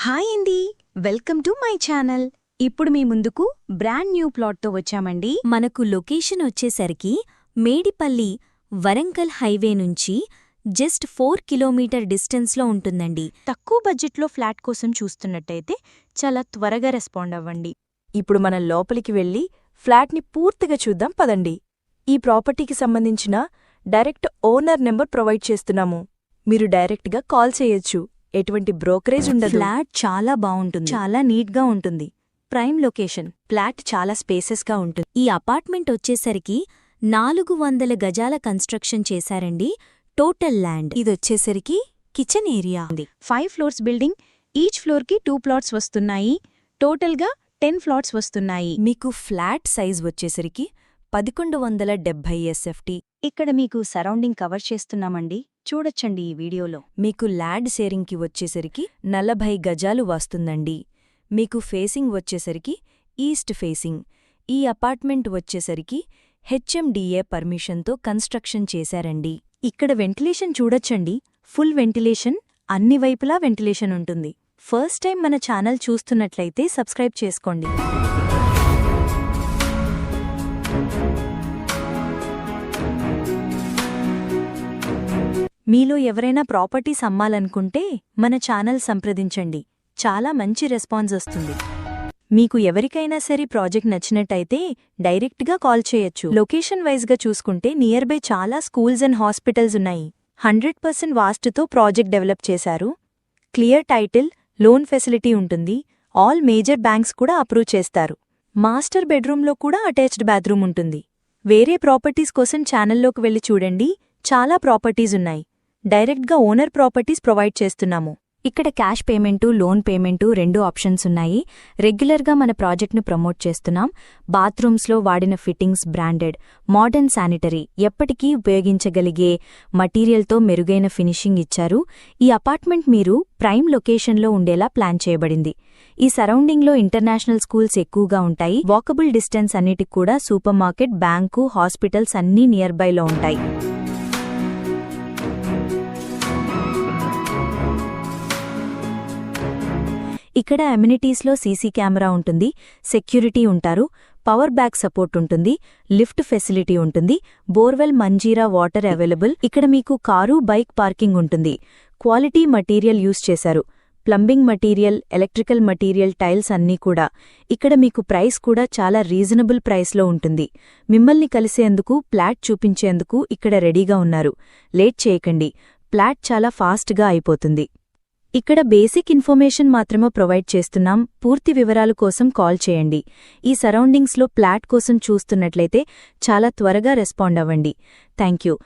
Hi అండి, welcome to my channel. ఇప్పుడు మీ ముందుకు బ్రాండ్ న్యూ ప్లాట్తో వచ్చామండి. మనకు లొకేషన్ వచ్చేసరికి మేడిపల్లి వరంగల్ హైవే నుంచి జస్ట్ 4 కిలోమీటర్ డిస్టెన్స్లో ఉంటుందండి. తక్కువ బడ్జెట్లో ఫ్లాట్ కోసం చూస్తున్నట్టయితే చాలా త్వరగా రెస్పాండ్ అవ్వండి. ఇప్పుడు మనం లోపలికి వెళ్లి ఫ్లాట్ని పూర్తిగా చూద్దాం పదండి. ఈ ప్రాపర్టీకి సంబంధించిన డైరెక్ట్ ఓనర్ నెంబర్ ప్రొవైడ్ చేస్తున్నాము. మీరు డైరెక్ట్గా కాల్ చేయొచ్చు. ఎటువంటి బ్రోకరేజ్ ఉండదు. ఫ్లాట్ చాలా బావుంటుంది, చాలా నీట్గా ఉంటుంది. ప్రైమ్ లొకేషన్, ఫ్లాట్ చాలా స్పేసెస్గా ఉంటుంది. ఈ అపార్ట్మెంట్ వచ్చేసరికి 400 గజాల కన్స్ట్రక్షన్ చేశారండి. టోటల్ ల్యాండ్ ఇదొచ్చేసరికి కిచెన్ ఏరియా ఉంది. 5 ఫ్లోర్స్ బిల్డింగ్, ఈచ్ ఫ్లోర్కి 2 ప్లాట్స్ వస్తున్నాయి. టోటల్గా 10 ఫ్లాట్స్ వస్తున్నాయి. మీకు ఫ్లాట్ సైజ్ వచ్చేసరికి 1170 SFT. ఇక్కడ మీకు సరౌండింగ్ కవర్ చేస్తున్నామండి, చూడొచ్చండి ఈ వీడియోలో. మీకు ల్యాండ్ షేరింగ్కి వచ్చేసరికి 40 గజాలు వస్తుందండి. మీకు ఫేసింగ్ వచ్చేసరికి ఈస్ట్ ఫేసింగ్. ఈ అపార్ట్మెంట్ వచ్చేసరికి HMDA పర్మిషన్తో కన్స్ట్రక్షన్ చేశారండి. ఇక్కడ వెంటిలేషన్ చూడొచ్చండి, ఫుల్ వెంటిలేషన్, అన్ని వైపులా వెంటిలేషన్ ఉంటుంది. ఫస్ట్ టైం మన ఛానల్ చూస్తున్నట్లయితే సబ్స్క్రైబ్ చేసుకోండి. మీలో ఎవరైనా ప్రాపర్టీస్ అమ్మాలనుకుంటే మన ఛానల్ సంప్రదించండి, చాలా మంచి రెస్పాన్స్ వస్తుంది. మీకు ఎవరికైనా సరే ప్రాజెక్ట్ నచ్చినట్టయితే డైరెక్ట్గా కాల్ చేయొచ్చు. లొకేషన్ వైజ్గా చూసుకుంటే నియర్ బై చాలా స్కూల్స్ అండ్ హాస్పిటల్స్ ఉన్నాయి. 100% వాస్తుతో ప్రాజెక్ట్ డెవలప్ చేశారు. క్లియర్ టైటిల్, లోన్ ఫెసిలిటీ ఉంటుంది. ఆల్ మేజర్ బ్యాంక్స్ కూడా అప్రూవ్ చేస్తారు. మాస్టర్ బెడ్రూమ్లో కూడా అటాచ్డ్ బాత్రూమ్ ఉంటుంది. వేరే ప్రాపర్టీస్ కోసం ఛానల్లోకి వెళ్ళి చూడండి, చాలా ప్రాపర్టీస్ ఉన్నాయి. డైరెక్ట్గా ఓనర్ ప్రాపర్టీస్ ప్రొవైడ్ చేస్తున్నాము. ఇక్కడ cash payment, loan payment 2 options ఉన్నాయి. రెగ్యులర్గా మన ప్రాజెక్ట్ను ప్రమోట్ చేస్తున్నాం. బాత్రూమ్స్లో వాడిన ఫిట్టింగ్స్ బ్రాండెడ్, మోడర్న్ శానిటరీ, ఎప్పటికీ ఉపయోగించగలిగే మటీరియల్తో మెరుగైన ఫినిషింగ్ ఇచ్చారు. ఈ అపార్ట్మెంట్ మీరు ప్రైమ్ లొకేషన్లో ఉండేలా ప్లాన్ చేయబడింది. ఈ సరౌండింగ్లో ఇంటర్నేషనల్ స్కూల్స్ ఎక్కువగా ఉంటాయి. వాకబుల్ డిస్టెన్స్ అన్నిటికి కూడా సూపర్ మార్కెట్, బ్యాంకు, హాస్పిటల్స్ అన్నీ నియర్ బైలో ఉంటాయి. ఇక్కడ అమ్యూనిటీస్లో సీసీ కెమెరా ఉంటుంది, సెక్యూరిటీ ఉంటారు, పవర్ బ్యాక్ సపోర్ట్ ఉంటుంది, లిఫ్ట్ ఫెసిలిటీ ఉంటుంది, బోర్వెల్, మంజీరా వాటర్ అవైలబుల్. ఇక్కడ మీకు కారు, బైక్ పార్కింగ్ ఉంటుంది. క్వాలిటీ మటీరియల్ యూజ్ చేశారు. Plumbing material, electrical material, tiles అన్నీ కూడా. ఇక్కడ మీకు ప్రైస్ కూడా చాలా రీజనబుల్ ప్రైస్లో ఉంటుంది. మిమ్మల్ని కలిసేందుకు, ఫ్లాట్ చూపించేందుకు ఇక్కడ రెడీగా ఉన్నారు. లేట్ చేయకండి, ఫ్లాట్ చాలా ఫాస్ట్గా అయిపోతుంది. ఇక్కడ బేసిక్ ఇన్ఫర్మేషన్ మాత్రమే ప్రొవైడ్ చేస్తున్నాం. పూర్తి వివరాల కోసం కాల్ చేయండి. ఈ సరౌండింగ్స్లో ఫ్లాట్ కోసం చూస్తున్నట్లయితే చాలా త్వరగా రెస్పాండ్ అవ్వండి. Thank you.